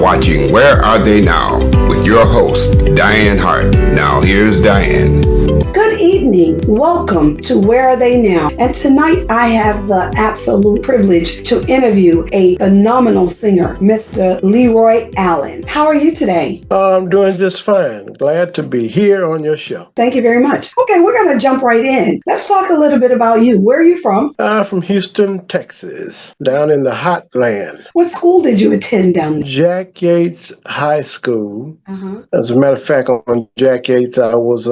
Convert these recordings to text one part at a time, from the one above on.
watching Where Are They Now with your host, Dianne Hart. Now here's Dianne. Good evening. Welcome to Where Are They Now? And tonight I have the absolute privilege to interview a phenomenal singer, Mr. Leroy Allen. How are you today? I'm doing just fine. Glad to be here on your show. Thank you very much. Okay, we're going to jump right in. Let's talk a little bit about you. Where are you from? I'm from Houston, Texas, down in the hot land. What school did you attend down there? Jack Yates High School. As a matter of fact, on Jack Yates, I was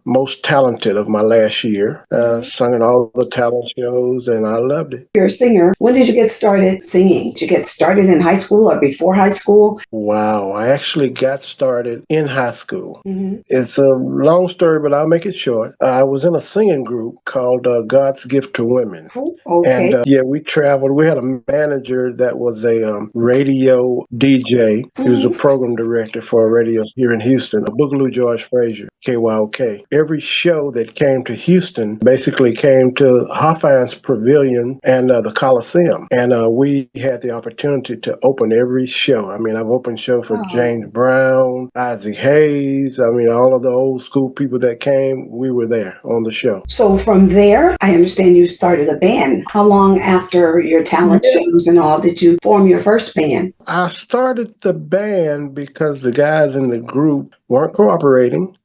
most talented of my last year. Sung in all the talent shows, and I loved it. You're a singer. When did you get started singing? Did you get started in high school or before high school? Wow, I actually got started in high school. It's a long story, but I'll make it short. I was in a singing group called God's Gift to Women. Okay. And we traveled. We had a manager that was a radio DJ. He was a program director for a radio here in Houston, a Boogaloo George Frazier, KYOK. Every show that came to Houston basically came to Hoffine's Pavilion and the Coliseum. And we had the opportunity to open every show. I mean, I've opened shows for James Brown, Isaac Hayes. I mean, all of the old school people that came, we were there on the show. So from there, I understand you started a band. How long after your talent shows and all did you form your first band? I started the band because the guys in the group weren't cooperating.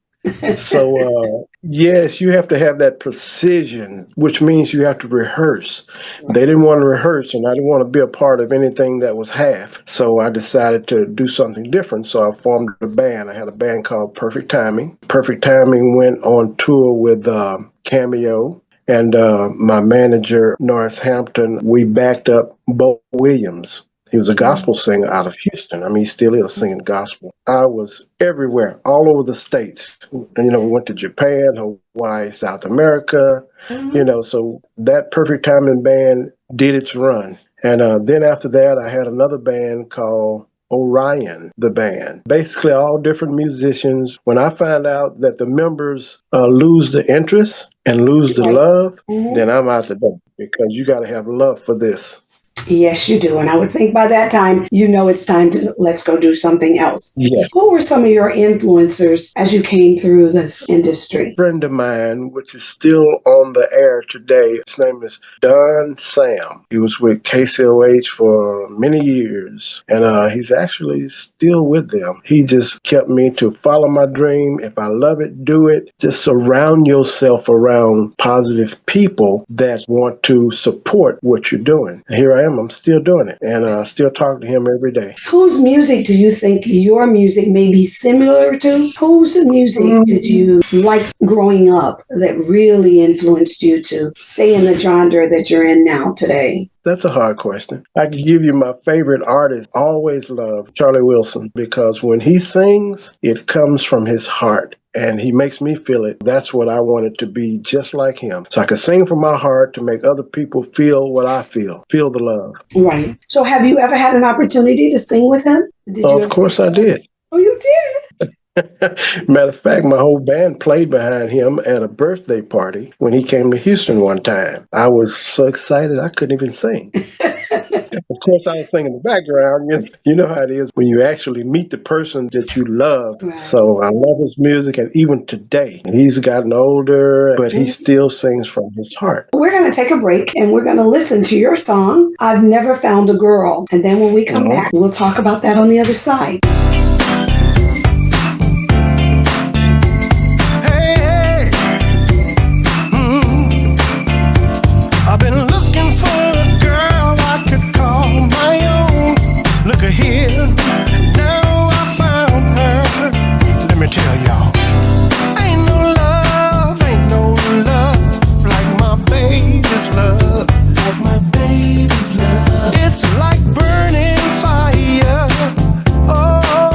So, yes, you have to have that precision, which means you have to rehearse. They didn't want to rehearse, and I didn't want to be a part of anything that was half. So I decided to do something different. So I formed a band. I had a band called Perfect Timing. Perfect Timing went on tour with Cameo. And my manager, Norris Hampton, we backed up Bo Williams. He was a gospel singer out of Houston. I mean, he still is singing gospel. I was everywhere, all over the states. And, we went to Japan, Hawaii, South America, so that Perfect Timing band did its run. And then after that, I had another band called Orion, the band. Basically, all different musicians. When I find out that the members lose the interest and lose the love, then I'm out the door because you got to have love for this. Yes, you do. And I would think by that time, it's time to let's go do something else. Yeah. Who were some of your influencers as you came through this industry? A friend of mine, which is still on the air today, his name is Don Sam. He was with KCOH for many years, and he's actually still with them. He just kept me to follow my dream. If I love it, do it. Just surround yourself around positive people that want to support what you're doing. And here I am. I'm still doing it, and still talking to him every day. Whose music do you think your music may be similar to? Whose music did you like growing up that really influenced you to stay in the genre that you're in now today? That's a hard question. I can give you my favorite artist. Always loved Charlie Wilson because when he sings, it comes from his heart. And he makes me feel it. That's what I wanted to be, just like him. So I could sing from my heart to make other people feel what I feel the love. Right. So have you ever had an opportunity to sing with him? Of course I did. Oh, you did? Matter of fact, my whole band played behind him at a birthday party when he came to Houston one time. I was so excited I couldn't even sing. Of course, I was singing in the background. You know how it is when you actually meet the person that you love. Right. So I love his music, and even today, he's gotten older, but he still sings from his heart. We're going to take a break, and we're going to listen to your song, I've Never Found a Girl. And then when we come back, we'll talk about that on the other side. It's like burning fire. Oh,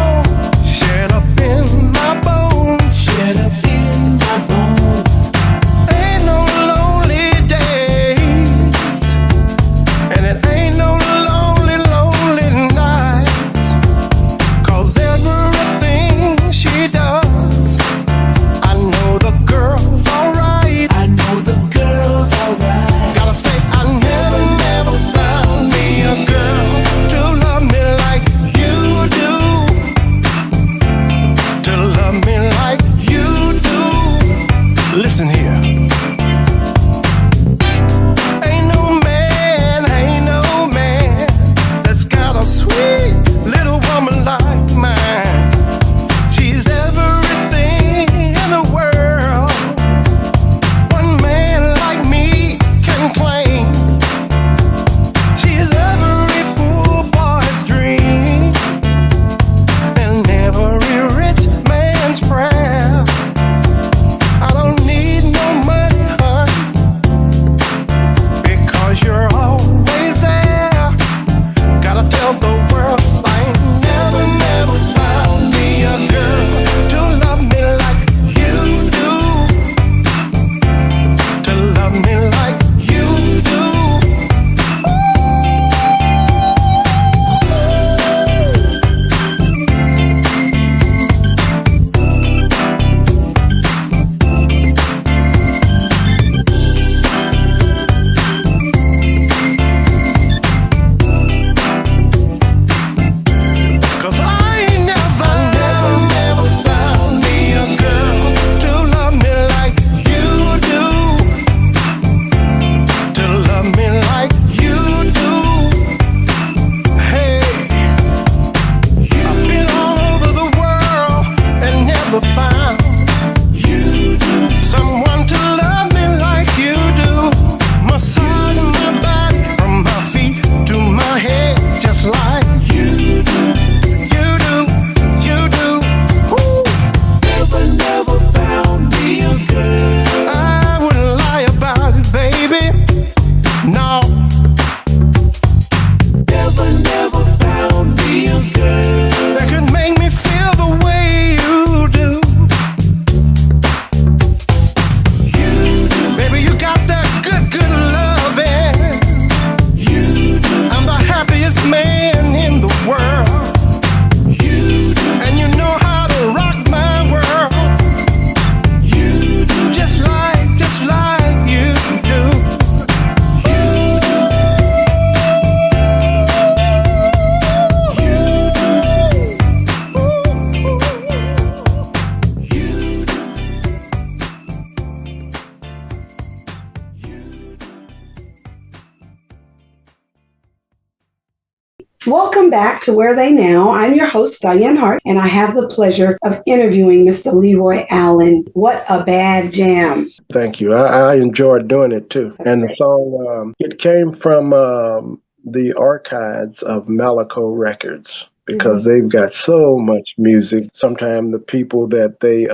Welcome back to Where Are They Now? I'm your host, Dianne Hart, and I have the pleasure of interviewing Mr. Leroy Allen. What a bad jam. Thank you. I enjoyed doing it too. That's and great. The song, it came from the archives of Malaco Records, because they've got so much music. Sometimes the people that they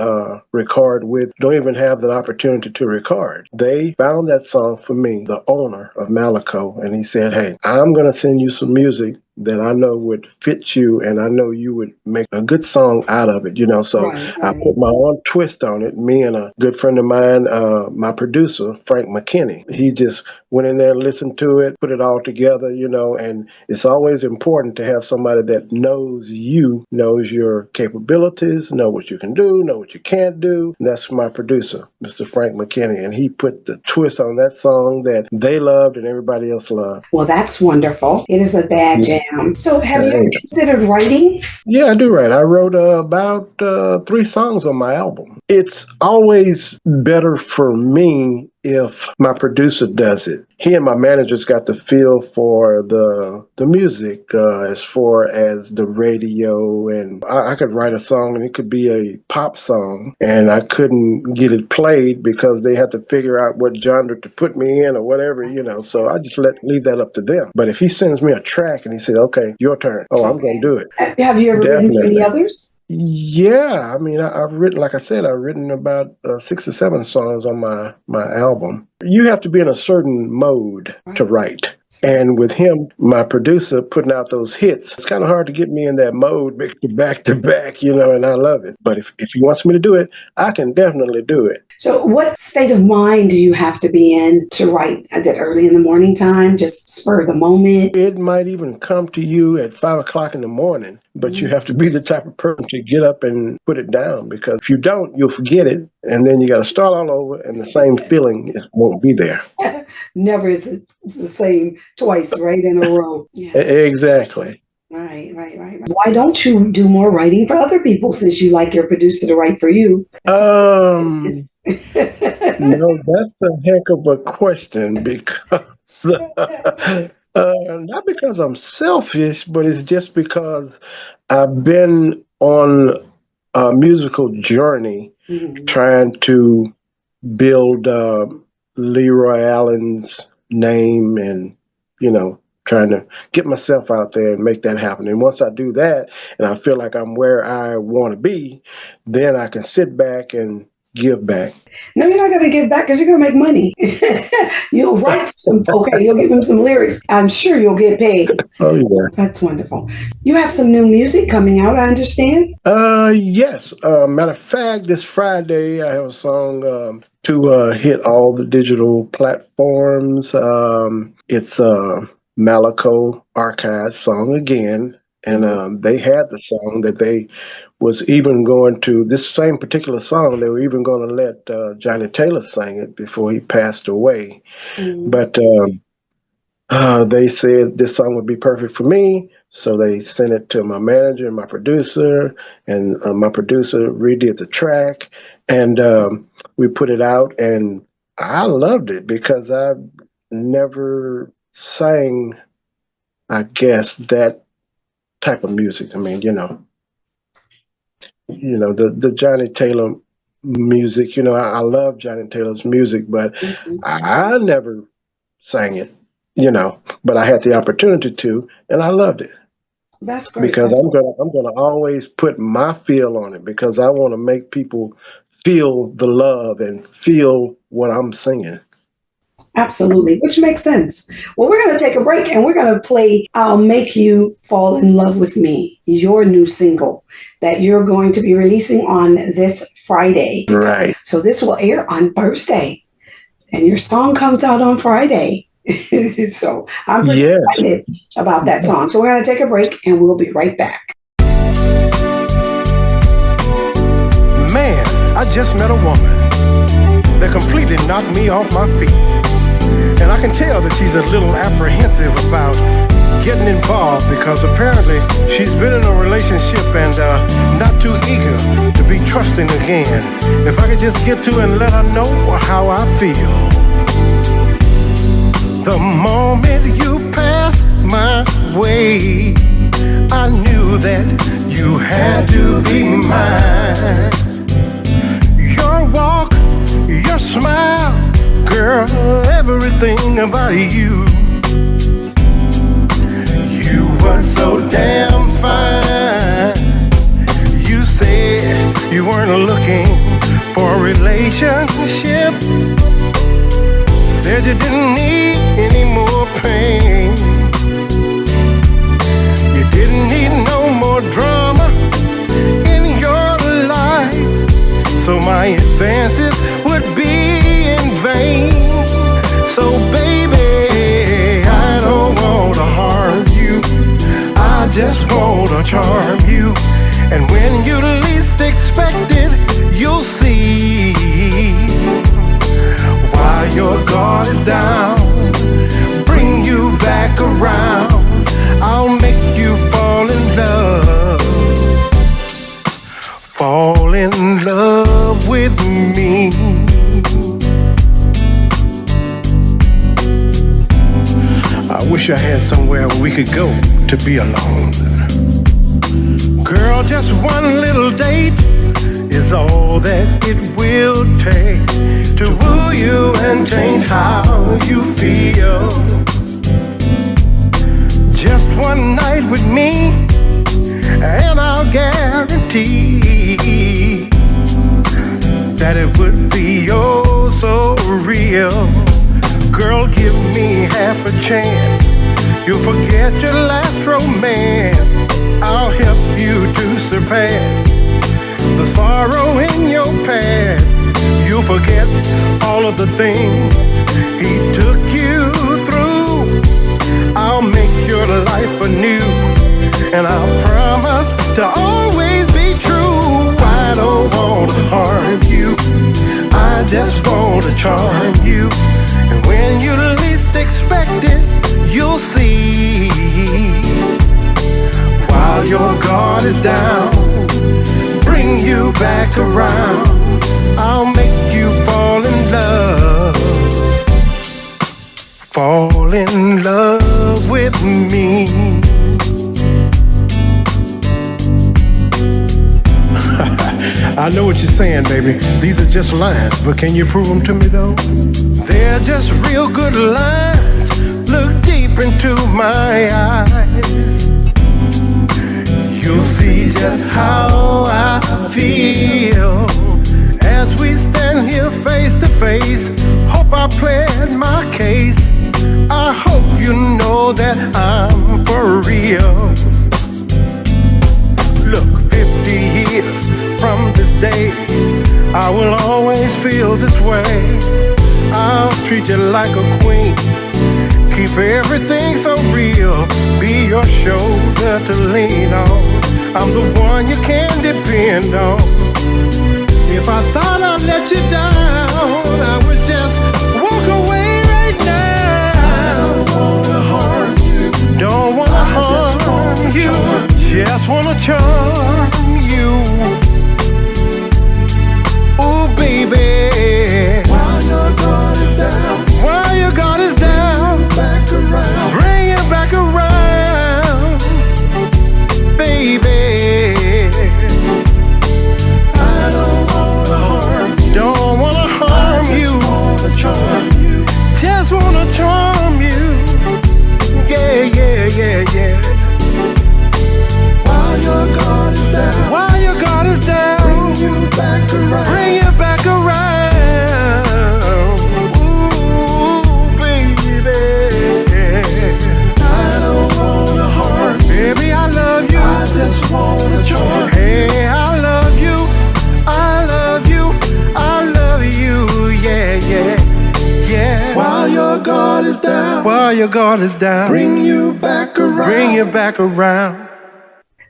record with don't even have the opportunity to record. They found that song for me, the owner of Malaco, and he said, hey, I'm going to send you some music that I know would fit you, and I know you would make a good song out of it, So I put my own twist on it. Me and a good friend of mine, my producer, Frank McKinney, he just went in there, listened to it, put it all together, and it's always important to have somebody that knows you, knows your capabilities, know what you can do, know what you can't do. And that's my producer, Mr. Frank McKinney, and he put the twist on that song that they loved and everybody else loved. Well, that's wonderful. It is a bad jam. So have you ever considered writing? Yeah, I do write. I wrote about 3 songs on my album. It's always better for me if my producer does it. He and my managers got the feel for the music as far as the radio, and I could write a song and it could be a pop song and I couldn't get it played because they had to figure out what genre to put me in or whatever, so I just leave that up to them. But if he sends me a track and he said, okay, your turn. Oh, I'm going to do it. Have you ever written for any others? Yeah, I mean, I've written, like I said, I've written about 6 or 7 songs on my album. You have to be in a certain mode to write. And with him, my producer, putting out those hits, it's kind of hard to get me in that mode back to back, and I love it. But if he wants me to do it, I can definitely do it. So what state of mind do you have to be in to write? Is it early in the morning time, just spur of the moment? It might even come to you at 5 o'clock in the morning, but you have to be the type of person to get up and put it down, because if you don't, you'll forget it. And then you got to start all over and the same feeling won't be there. Never is it the same twice, right, in a row. Yeah. Exactly. Right. Why don't you do more writing for other people since you like your producer to write for you? No, that's a heck of a question, because not because I'm selfish, but it's just because I've been on a musical journey trying to build Leroy Allen's name and, trying to get myself out there and make that happen. And once I do that and I feel like I'm where I want to be, then I can sit back and give back. No, you're not going to give back because you're going to make money. You'll write you'll give them some lyrics. I'm sure you'll get paid. Oh, yeah. That's wonderful. You have some new music coming out, I understand? Yes. Matter of fact, this Friday I have a song to hit all the digital platforms. It's a Malaco Archives song again. And they had the song that they was even going to, this same particular song, they were even going to let Johnny Taylor sing it before he passed away. But they said this song would be perfect for me. So they sent it to my manager and my producer, and my producer redid the track, and we put it out, and I loved it because I never sang, I guess, that type of music. I mean, the Johnny Taylor music, I love Johnny Taylor's music, but I never sang it, but I had the opportunity to, and I loved it. That's great. Because I'm gonna always put my feel on it, because I want to make people feel the love and feel what I'm singing. Absolutely, which makes sense. Well, we're going to take a break and we're going to play I'll Make You Fall in Love with Me, your new single that you're going to be releasing on this Friday. Right. So this will air on Thursday and your song comes out on Friday. So I'm pretty excited about that song. So we're going to take a break and we'll be right back. Man, I just met a woman that completely knocked me off my feet. And I can tell that she's a little apprehensive about getting involved, because apparently she's been in a relationship and not too eager to be trusting again. If I could just get to and let her know how I feel. The moment you pass my way, I knew that you had to be mine. Your walk, your smile, girl, everything about you. You were so damn fine. You said you weren't looking for a relationship. Said you didn't need any more pain. You didn't need no more drama in your life, so my advances would be in vain. So baby, I don't want to harm you, I just want to charm you. And when you least expect it, you'll see. While your guard is down, bring you back around. I'll make you fall in love. Fall in love with me. I wish I had somewhere we could go to be alone. Girl, just one little date is all that it will take to woo you and change how you feel. Just one night with me, and I'll guarantee that it would be oh so real. Girl, give me half a chance, you'll forget your last romance. I'll help you to surpass the sorrow in your past. You'll forget all of the things he took you through. I'll make your life anew, and I'll promise to always be true. I don't want to harm you, I just want to charm you. And when you least expect it, you'll see. While your guard is down, bring you back around. I'll make you fall in love. Fall in love with me. I know what you're saying, baby. These are just lines, but can you prove them to me, though? They're just real good lines. Look deep into my eyes. You'll see just how I feel as we stand here face to face. Hope I played my case. I hope you know that I'm for real. Look, 50 years from this day, I will always feel this way. I'll treat you like a queen, keep everything so real, be your shoulder to lean on. I'm the one you can depend on. If I thought I'd let you down, I would just walk away right now. I don't wanna harm you, don't wanna harm you, just wanna charm you. Ooh, baby, while your guard is down, while your guard is down, back around, bring it back around, baby. I don't wanna harm you, don't wanna harm you, just wanna charm you. Yeah, yeah, yeah, yeah. While your guard is down, while your guard is down, bring you back around, bring it back around. Ooh, baby, I don't wanna harm you, baby, I love you, I just wanna charm. Hey, I love you, I love you, I love you, yeah, yeah, yeah. While your guard is down, while your guard is down, bring you back around, bring you back around.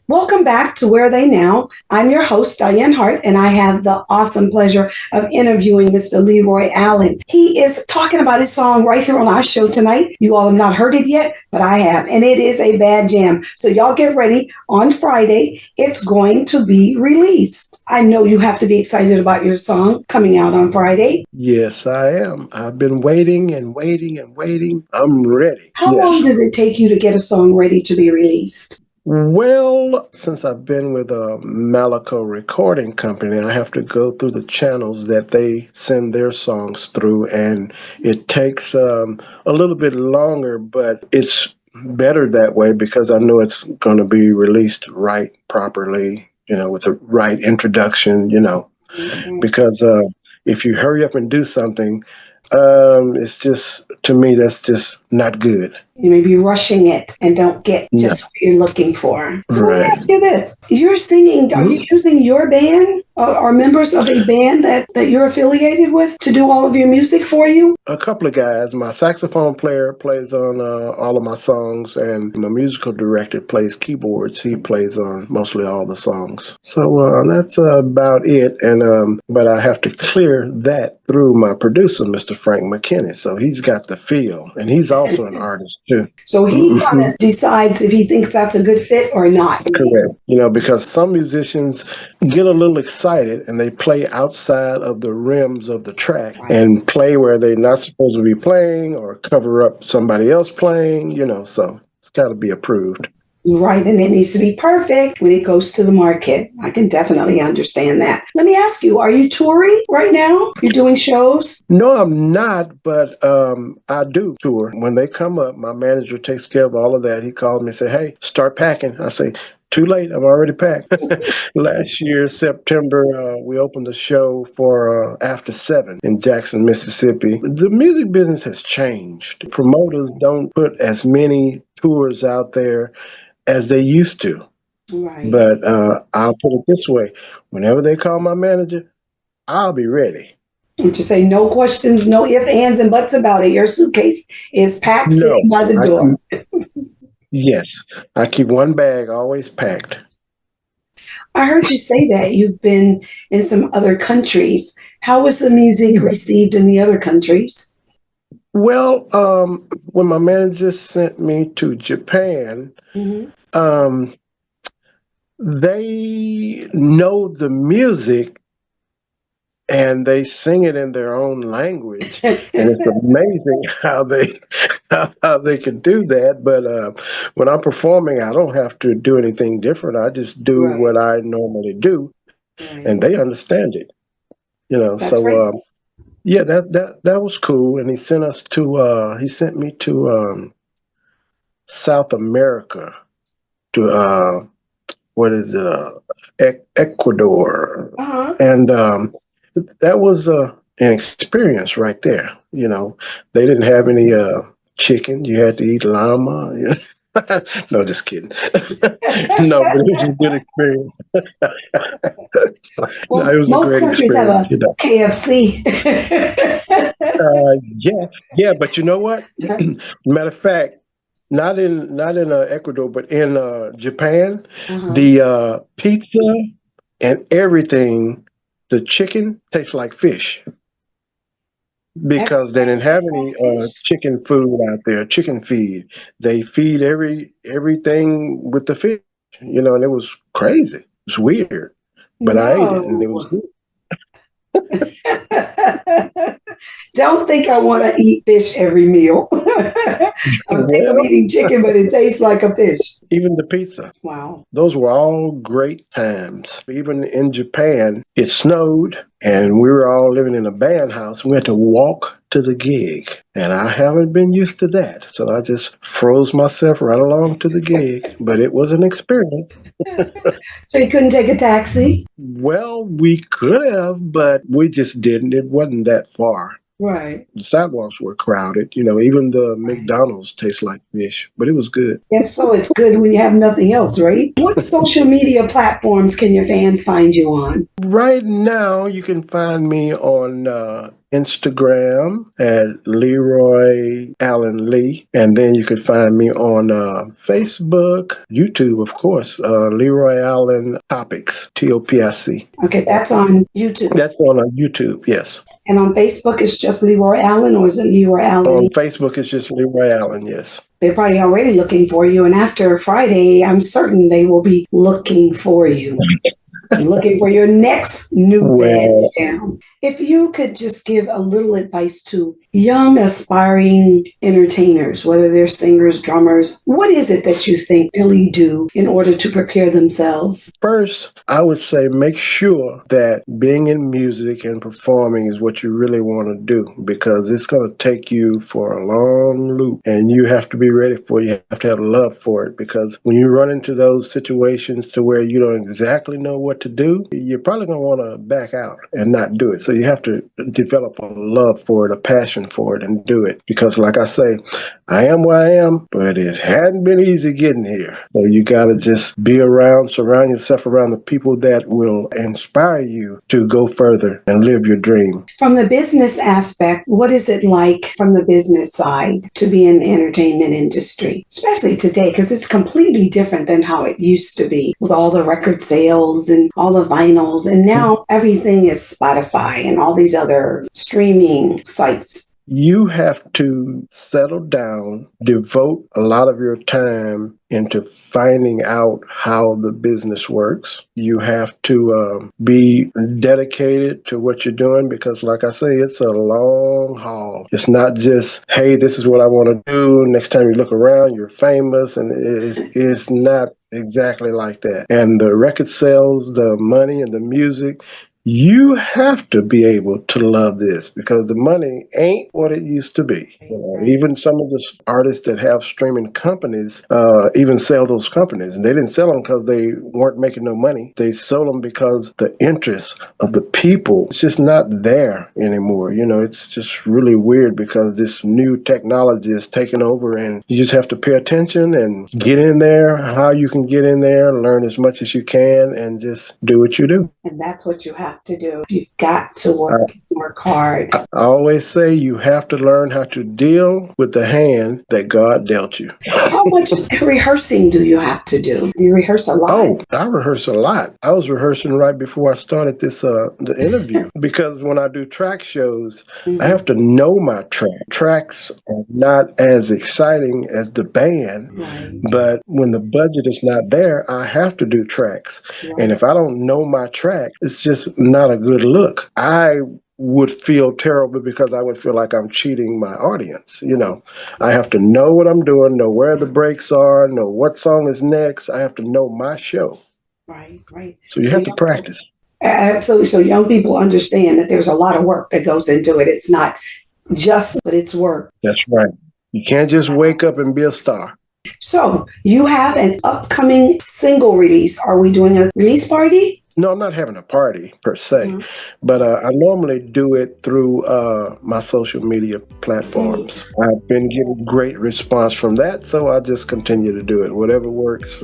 Welcome back to Where Are They Now? I'm your host, Dianne Hart, and I have the awesome pleasure of interviewing Mr. Leroy Allen. He is talking about his song right here on our show tonight. You all have not heard it yet, but I have, and it is a bad jam. So y'all get ready. On Friday, it's going to be released. I know you have to be excited about your song coming out on Friday. Yes, I am. I've been waiting and waiting and waiting. I'm ready. How long does it take you to get a song ready to be released? Well, since I've been with a Malaco recording company, I have to go through the channels that they send their songs through, and it takes a little bit longer, but it's better that way because I know it's going to be released right properly, with the right introduction, because if you hurry up and do something, it's just, to me, that's just not good. You may be rushing it and don't get just what you're looking for. So let me Right. ask you this. You're singing, are you using your band or members of a band that you're affiliated with to do all of your music for you? A couple of guys. My saxophone player plays on all of my songs, and my musical director plays keyboards. He plays on mostly all the songs. So that's about it. And but I have to clear that through my producer, Mr. Frank McKinney. So he's got the feel, and he's also an artist too. So he kind of decides if he thinks that's a good fit or not. Correct. Because some musicians get a little excited and they play outside of the rims of the track and play where they're not supposed to be playing or cover up somebody else playing, so it's got to be approved. Right, and it needs to be perfect when it goes to the market. I can definitely understand that. Let me ask you, are you touring right now? You're doing shows? No, I'm not, but I do tour. When they come up, my manager takes care of all of that. He calls me and says, hey, start packing. I say, too late, I'm already packed. Last year, September, we opened the show for After 7 in Jackson, Mississippi. The music business has changed. Promoters don't put as many tours out there as they used to. Right. But I'll put it this way. Whenever they call my manager, I'll be ready. Would you say no questions, no ifs, ands, and buts about it? Your suitcase is packed sitting by the door. Yes. I keep one bag always packed. I heard you say that you've been in some other countries. How was the music received in the other countries? Well, when my manager sent me to Japan, they know the music and they sing it in their own language, and it's amazing how they can do that. But when I'm performing, I don't have to do anything different. I just do what I normally do, and they understand it. That's so. right. Yeah, that was cool, and he sent me to South America, to Ecuador, and that was an experience right there. They didn't have any chicken; you had to eat llama. No, just kidding. No, but it was a good experience. Well, it was most a great countries have a KFC. Yeah, but you know what? Matter of fact, not in Ecuador, but in Japan, the pizza and everything, the chicken tastes like fish. Because they didn't have any chicken food out there, chicken feed. They feed everything with the fish, and it was crazy. It's weird, but I ate it, and it was good. Don't think I want to eat fish every meal. I think I'm eating chicken, but it tastes like a fish. Even the pizza. Wow. Those were all great times. Even in Japan, it snowed, and we were all living in a band house. We had to walk to the gig, and I haven't been used to that. So I just froze myself right along to the gig, but it was an experience. So you couldn't take a taxi? Well, we could have, but we just didn't. It wasn't that far. Right. The sidewalks were crowded. Even the McDonald's tastes like fish, but it was good. Yes, so it's good when you have nothing else, right? What social media platforms can your fans find you on? Right now, you can find me on Instagram at Leroy Allen Lee, and then you can find me on Facebook, YouTube, of course, Leroy Allen Topics, TOPIC. Okay, that's on YouTube. That's on YouTube, yes. And on Facebook, it's just Leroy Allen, or is it Leroy Allen? On Facebook, it's just Leroy Allen, yes. They're probably already looking for you, and after Friday, I'm certain they will be looking for you. Looking for your next new band down. If you could just give a little advice to young aspiring entertainers, whether they're singers, drummers, what is it that you think really do in order to prepare themselves? First, I would say make sure that being in music and performing is what you really want to do, because it's going to take you for a long loop, and you have to be ready for it. You have to have love for it, because when you run into those situations to where you don't exactly know what to do, you're probably going to want to back out and not do it. So you have to develop a love for it, a passion for it, and do it. Because like I say, I am where I am, but it hadn't been easy getting here. So you got to just be around, surround yourself around the people that will inspire you to go further and live your dream. From the business aspect, what is it like from the business side to be in the entertainment industry, especially today? Because it's completely different than how it used to be with all the record sales and all the vinyls. And now everything is Spotify and all these other streaming sites. You have to settle down, devote a lot of your time into finding out how the business works. You have to be dedicated to what you're doing, because like I say, it's a long haul. It's not just, hey, this is what I want to do. Next time you look around, you're famous, and it's not exactly like that. And the record sales, the money and the music, you have to be able to love this, because the money ain't what it used to be. Even some of the artists that have streaming companies even sell those companies. And they didn't sell them because they weren't making no money. They sold them because the interest of the people is just not there anymore. You know, it's just really weird, because this new technology is taking over, and you just have to pay attention and get in there, how you can get in there, learn as much as you can, and just do what you do. And that's what you have to do. You've got to work hard. I always say you have to learn how to deal with the hand that God dealt you. How much rehearsing do you have to do? Do you rehearse a lot? Oh, I rehearse a lot. I was rehearsing right before I started the interview, because when I do track shows, I have to know my track. Tracks are not as exciting as the band, but when the budget is not there, I have to do tracks. And if I don't know my track, it's just not a good look. I would feel terrible, because I would feel like I'm cheating my audience. You know, I have to know what I'm doing, know where the breaks are, know what song is next. I have to know my show. Right. So you have to practice. Absolutely. So young people understand that there's a lot of work that goes into it. It's not just, but it's work. That's right. You can't just wake up and be a star. So you have an upcoming single release. Are we doing a release party? No, I'm not having a party per se, but I normally do it through my social media platforms. I've been getting great response from that, so I just continue to do it. Whatever works,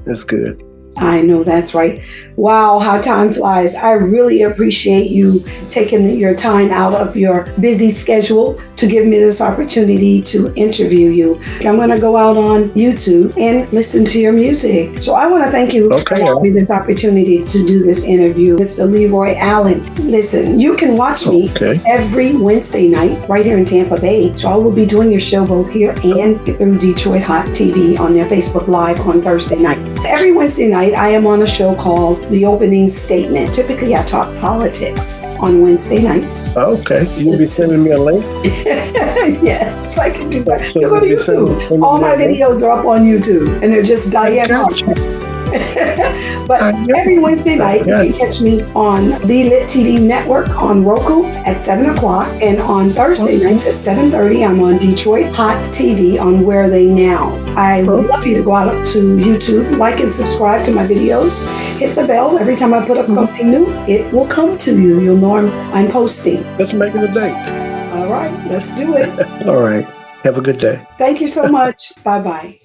it's good. I know that's right. Wow, how time flies. I really appreciate you taking your time out of your busy schedule to give me this opportunity to interview you. I'm going to go out on YouTube and listen to your music. So I want to thank you for giving me this opportunity to do this interview, Mr. Leroy Allen. Listen, you can watch me every Wednesday night right here in Tampa Bay. So I will be doing your show both here and through Detroit Hot TV on their Facebook Live on Thursday nights. Every Wednesday night, I am on a show called The Opening Statement. Typically, I talk politics on Wednesday nights. Okay. You'll be sending me a link? Yes, I can do that. You go to YouTube. All my videos are up on YouTube, and they're just Dianne Hart. But every Wednesday night, you can catch me on the Lit TV network on Roku at 7 o'clock. And on Thursday nights at 7:30, I'm on Detroit Hot TV on Where Are They Now. I would love you to go out to YouTube, like and subscribe to my videos. Hit the bell. Every time I put up something new, it will come to you. You'll know I'm posting. Let's make it a date. All right, let's do it. All right. Have a good day. Thank you so much. Bye-bye.